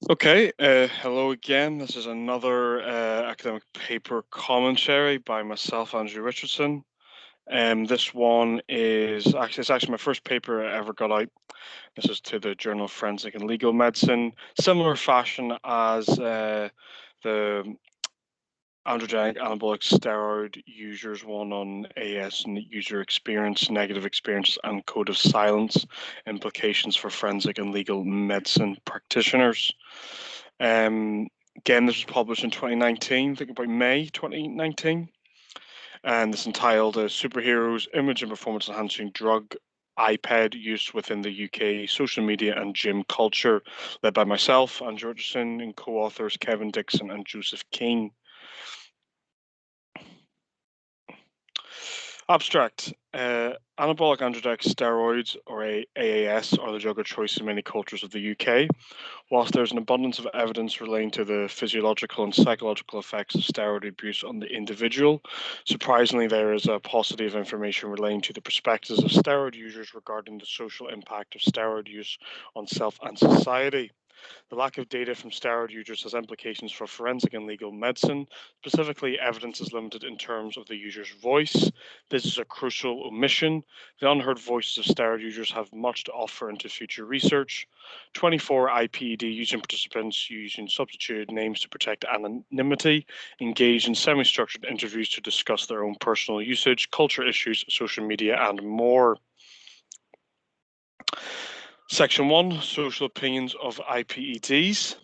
Okay, hello again. This is another academic paper commentary by myself, Andrew Richardson. This one is actually my first paper I ever got out. This is to the Journal of Forensic and Legal Medicine, similar fashion as the androgenic anabolic steroid users one on AS and user experience, negative experience, and code of silence implications for forensic and legal medicine practitioners. Again, this was published in 2019, I think about May 2019, and it's entitled Superheroes Image and Performance Enhancing Drug IPED Use Within the UK Social Media and Gym Culture, led by myself, Andrew Richardson, and co-authors Kevin Dixon and Joseph Kean. Abstract. Anabolic androgenic steroids, or AAS, are the drug of choice in many cultures of the UK. Whilst there is an abundance of evidence relating to the physiological and psychological effects of steroid abuse on the individual, surprisingly, there is a paucity of information relating to the perspectives of steroid users regarding the social impact of steroid use on self and society. The lack of data from steroid users has implications for forensic and legal medicine. Specifically, evidence is limited in terms of the user's voice. This is a crucial omission. The unheard voices of steroid users have much to offer into future research. 24 IPED using participants using substituted names to protect anonymity engaged in semi-structured interviews to discuss their own personal usage, culture issues, social media, and more. Section 1, Social Opinions of IPEDs.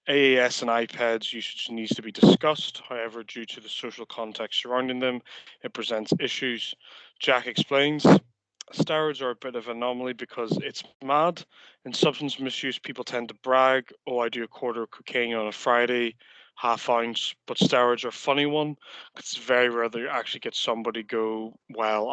AAS and IPEDs usage needs to be discussed. However, due to the social context surrounding them, it presents issues. Jack explains, steroids are a bit of an anomaly because it's mad. In substance misuse, people tend to brag, oh, I do a quarter of cocaine on a Friday, half ounce, but steroids are a funny one because it's very rare that you actually get somebody go, well,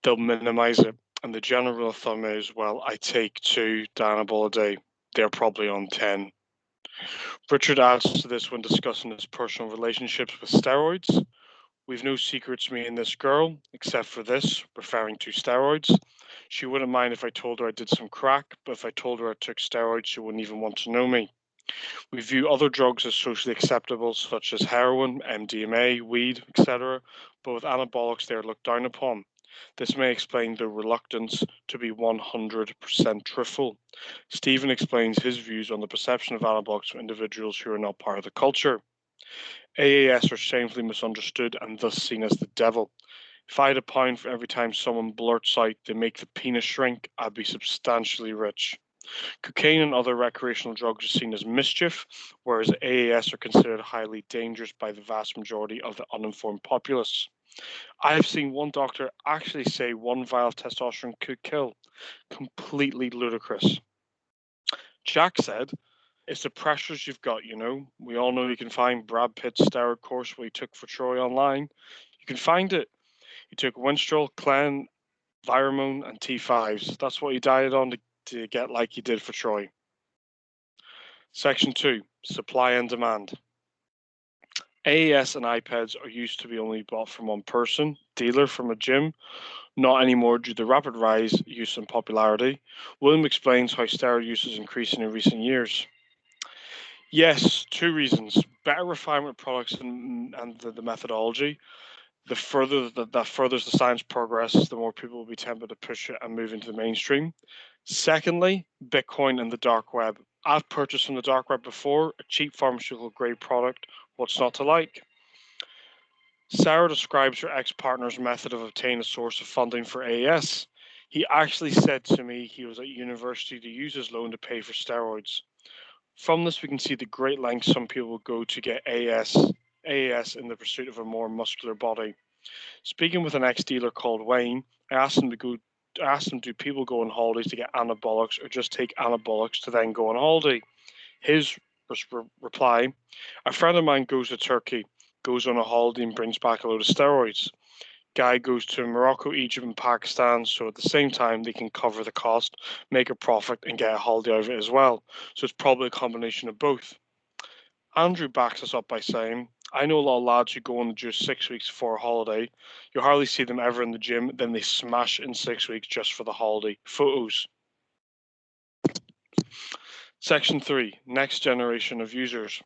they'll minimize it. And the general rule of thumb is, well, I take 2 Dianabol a day. They're probably on 10. Richard adds to this when discussing his personal relationships with steroids. We've no secrets, me and this girl, except for this, referring to steroids. She wouldn't mind if I told her I did some crack, but if I told her I took steroids, she wouldn't even want to know me. We view other drugs as socially acceptable, such as heroin, MDMA, weed, etc., but with anabolics, they are looked down upon. This may explain the reluctance to be 100% truthful. Stephen explains his views on the perception of anabolics to individuals who are not part of the culture. AAS are shamefully misunderstood and thus seen as the devil. If I had a pound for every time someone blurts out they make the penis shrink, I'd be substantially rich. Cocaine and other recreational drugs are seen as mischief, whereas AAS are considered highly dangerous by the vast majority of the uninformed populace. I have seen one doctor actually say 1 vial of testosterone could kill. Completely ludicrous. Jack said, it's the pressures you've got, you know. We all know you can find Brad Pitt's steroid course what he took for Troy online. You can find it. He took Winstrol, Clen, Viromone, and T5s. That's what he dieted on to get like he did for Troy. Section 2, Supply and Demand. AAS and IPEDs are used to be only bought from one person, dealer from a gym, not anymore due to the rapid rise, use, and popularity. William explains how steroid use is increasing in recent years. Yes, 2 reasons. Better refinement products and the methodology. The further that furthers the science progress, the more people will be tempted to push it and move into the mainstream. Secondly, Bitcoin and the dark web. I've purchased from the dark web before, a cheap pharmaceutical grade product. What's not to like? Sarah describes her ex-partner's method of obtaining a source of funding for AAS. He actually said to me he was at university to use his loan to pay for steroids. From this, we can see the great lengths some people will go to get AAS in the pursuit of a more muscular body. Speaking with an ex-dealer called Wayne, I asked him, do people go on holidays to get anabolics or just take anabolics to then go on holiday? His reply, a friend of mine goes to Turkey, goes on a holiday and brings back a load of steroids. Guy goes to Morocco, Egypt, and Pakistan, so at the same time they can cover the cost, make a profit, and get a holiday out of it as well. So it's probably a combination of both. Andrew backs us up by saying, I know a lot of lads who go on just 6 weeks for a holiday. You hardly see them ever in the gym, then they smash in 6 weeks just for the holiday. Photos. Section 3, next generation of users.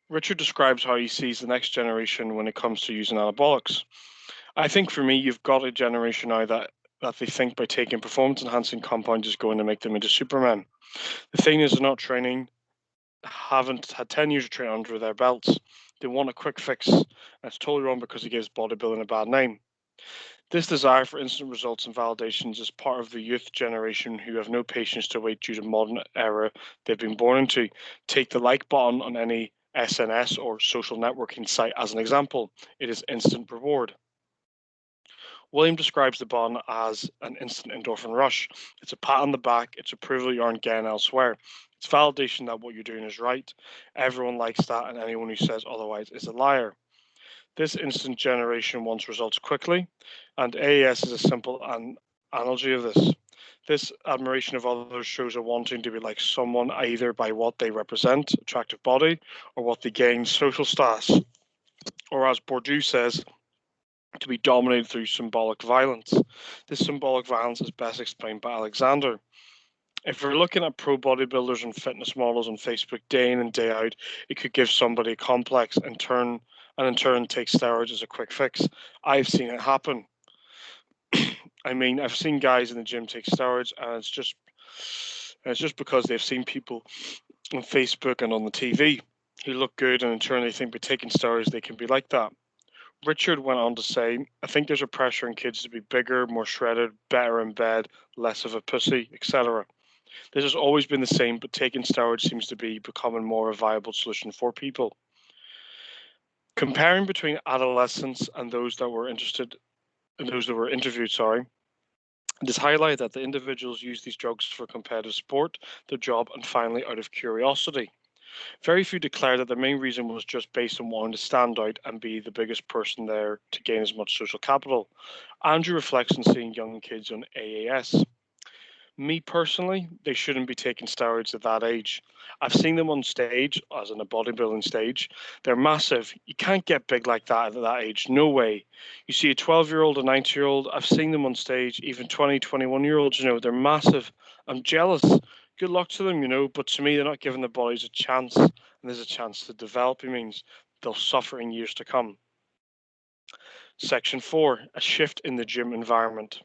Richard describes how he sees the next generation when it comes to using anabolics. I think for me, you've got a generation now that they think by taking performance enhancing compounds is going to make them into Superman. The thing is, they're not training, haven't had 10 years of training under their belts. They want a quick fix. That's totally wrong because it gives bodybuilding a bad name. This desire for instant results and validations is part of the youth generation who have no patience to wait due to modern era they've been born into. Take the like button on any SNS or social networking site as an example. It is instant reward. William describes the button as an instant endorphin rush. It's a pat on the back, it's approval you aren't getting elsewhere. It's validation that what you're doing is right. Everyone likes that, and anyone who says otherwise is a liar. This instant generation wants results quickly, and AES is a simple analogy of this. This admiration of others shows a wanting to be like someone either by what they represent, attractive body, or what they gain, social status, or as Bourdieu says, to be dominated through symbolic violence. This symbolic violence is best explained by Alexander. If we're looking at pro bodybuilders and fitness models on Facebook day in and day out, it could give somebody a complex and in turn take steroids as a quick fix. I've seen it happen. I mean, I've seen guys in the gym take steroids, and it's just because they've seen people on Facebook and on the TV who look good, and in turn they think by taking steroids they can be like that. Richard went on to say, I think there's a pressure on kids to be bigger, more shredded, better in bed, less of a pussy, etc. This has always been the same, but taking steroids seems to be becoming more a viable solution for people. Comparing between adolescents and those that were interviewed, it is highlighted that the individuals use these drugs for competitive sport, their job, and finally out of curiosity. Very few declare that the main reason was just based on wanting to stand out and be the biggest person there to gain as much social capital. Andrew reflects on seeing young kids on AAS. Me personally, they shouldn't be taking steroids at that age. I've seen them on stage, as in a bodybuilding stage. They're massive. You can't get big like that at that age. No way. You see a 12-year-old, a 90-year-old, I've seen them on stage, even 20, 21-year-olds, they're massive. I'm jealous. Good luck to them, but to me, they're not giving their bodies a chance, and there's a chance to develop. It means they'll suffer in years to come. Section 4, a shift in the gym environment.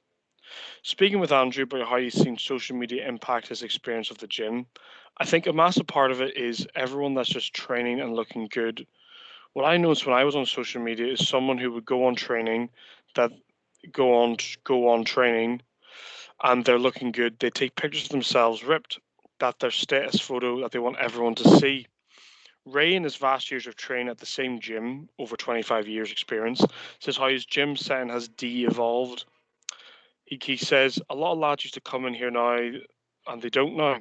Speaking with Andrew about how he's seen social media impact his experience of the gym, I think a massive part of it is everyone that's just training and looking good. What I noticed when I was on social media is someone who would go on training, that go on training, and they're looking good. They take pictures of themselves ripped, that their status photo that they want everyone to see. Ray, in his vast years of training at the same gym, over 25 years experience, says how his gym setting has de-evolved. He says a lot of lads used to come in here now and they don't now,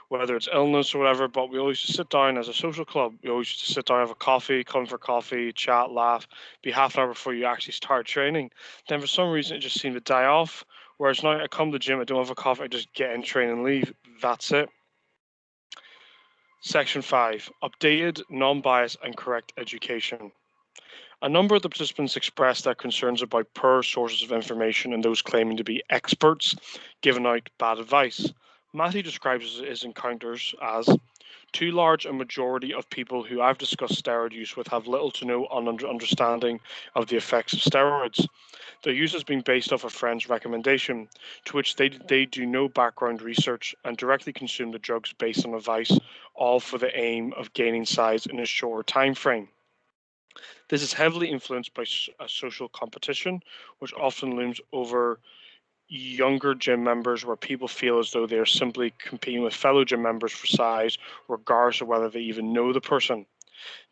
whether it's illness or whatever, but we always just sit down as a social club. We always used to sit down, have a coffee, come for coffee, chat, laugh, be half an hour before you actually start training. Then for some reason it just seemed to die off. Whereas now I come to the gym, I don't have a coffee, I just get in, train and leave. That's it. Section 5, updated, non-biased and correct education. A number of the participants expressed their concerns about poor sources of information and those claiming to be experts giving out bad advice. Matthew describes his encounters as too large a majority of people who I've discussed steroid use with have little to no understanding of the effects of steroids. Their use has been based off a friend's recommendation, to which they do no background research and directly consume the drugs based on advice, all for the aim of gaining size in a shorter time frame. This is heavily influenced by a social competition, which often looms over younger gym members, where people feel as though they are simply competing with fellow gym members for size, regardless of whether they even know the person.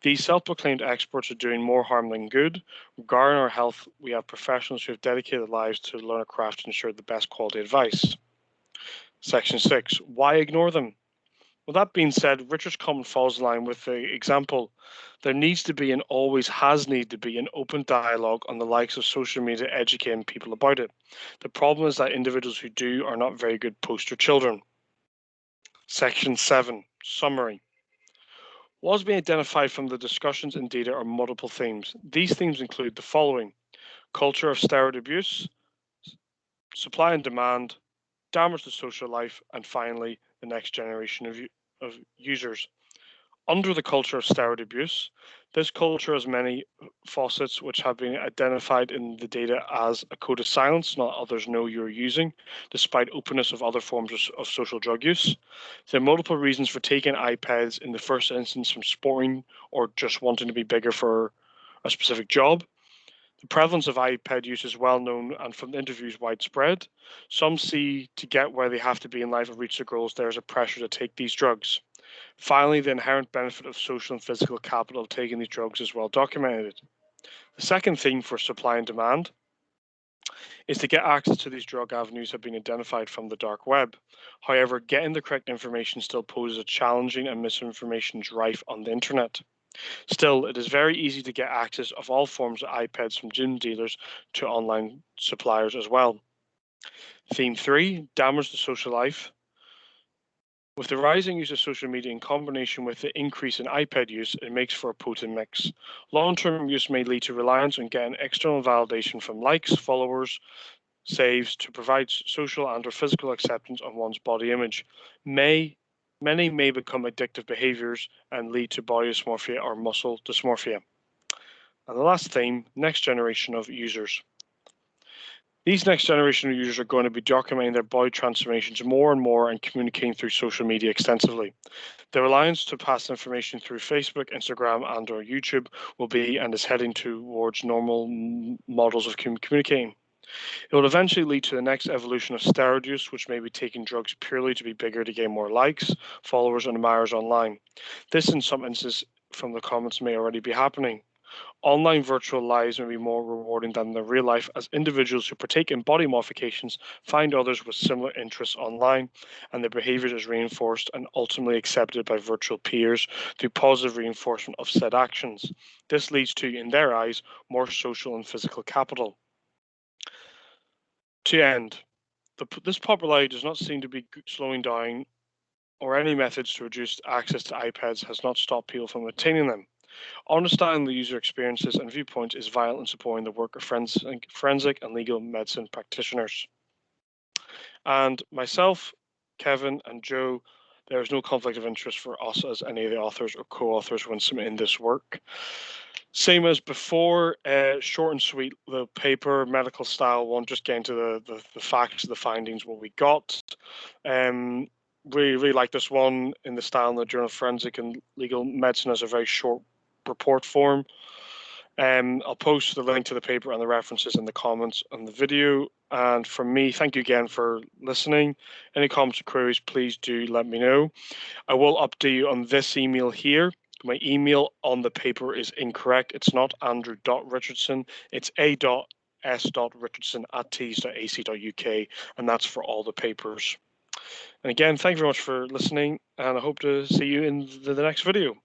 These self-proclaimed experts are doing more harm than good. Regarding our health, we have professionals who have dedicated lives to learn a craft to ensure the best quality advice. Section 6, why ignore them? Well, that being said, Richard's comment falls in line with the example. There needs to be and always has needed to be an open dialogue on the likes of social media educating people about it. The problem is that individuals who do are not very good poster children. Section 7, summary. What has been identified from the discussions and data are multiple themes. These themes include the following: culture of steroid abuse, supply and demand, damage the social life, and finally, the next generation of users. Under the culture of steroid abuse, this culture has many facets which have been identified in the data as a code of silence, not others know you're using, despite openness of other forms of social drug use. There are multiple reasons for taking IPEDs in the first instance from sporting or just wanting to be bigger for a specific job. The prevalence of IPED use is well known and from interviews widespread. Some see to get where they have to be in life and reach their goals, there is a pressure to take these drugs. Finally, the inherent benefit of social and physical capital of taking these drugs is well documented. The second theme for supply and demand is to get access to these drug avenues have been identified from the dark web. However, getting the correct information still poses a challenging and misinformation is rife on the internet. Still, it is very easy to get access of all forms of IPEDs from gym dealers to online suppliers as well. Theme 3, damage the social life. With the rising use of social media in combination with the increase in IPED use, it makes for a potent mix. Long-term use may lead to reliance on getting external validation from likes, followers, saves to provide social and or physical acceptance of one's body image. Many may become addictive behaviors and lead to body dysmorphia or muscle dysmorphia. And the last theme, next generation of users. These next generation of users are going to be documenting their body transformations more and more and communicating through social media extensively. The reliance to pass information through Facebook, Instagram, and or YouTube will be and is heading towards normal models of communicating. It will eventually lead to the next evolution of steroid use, which may be taking drugs purely to be bigger to gain more likes, followers, and admirers online. This, in some instances, from the comments, may already be happening. Online virtual lives may be more rewarding than the real life, as individuals who partake in body modifications find others with similar interests online, and their behavior is reinforced and ultimately accepted by virtual peers through positive reinforcement of said actions. This leads to, in their eyes, more social and physical capital. To end, this popularity does not seem to be slowing down, or any methods to reduce access to iPads has not stopped people from obtaining them. Understanding the user experiences and viewpoints is vital in supporting the work of forensic and legal medicine practitioners. And myself, Kevin, and Joe, there is no conflict of interest for us as any of the authors or co-authors when submitting this work. Same as before, short and sweet, the paper, medical style one, just getting to the facts, the findings, what we got. Really like this one in the style in the Journal of Forensic and Legal Medicine as a very short report form. I'll post the link to the paper and the references in the comments on the video. And from me, thank you again for listening. Any comments or queries, please do let me know. I will update you on this email here. My email on the paper is incorrect. It's not andrew.richardson. It's a.s.richardson@tees.ac.uk, and that's for all the papers. And again, thank you very much for listening, and I hope to see you in the next video.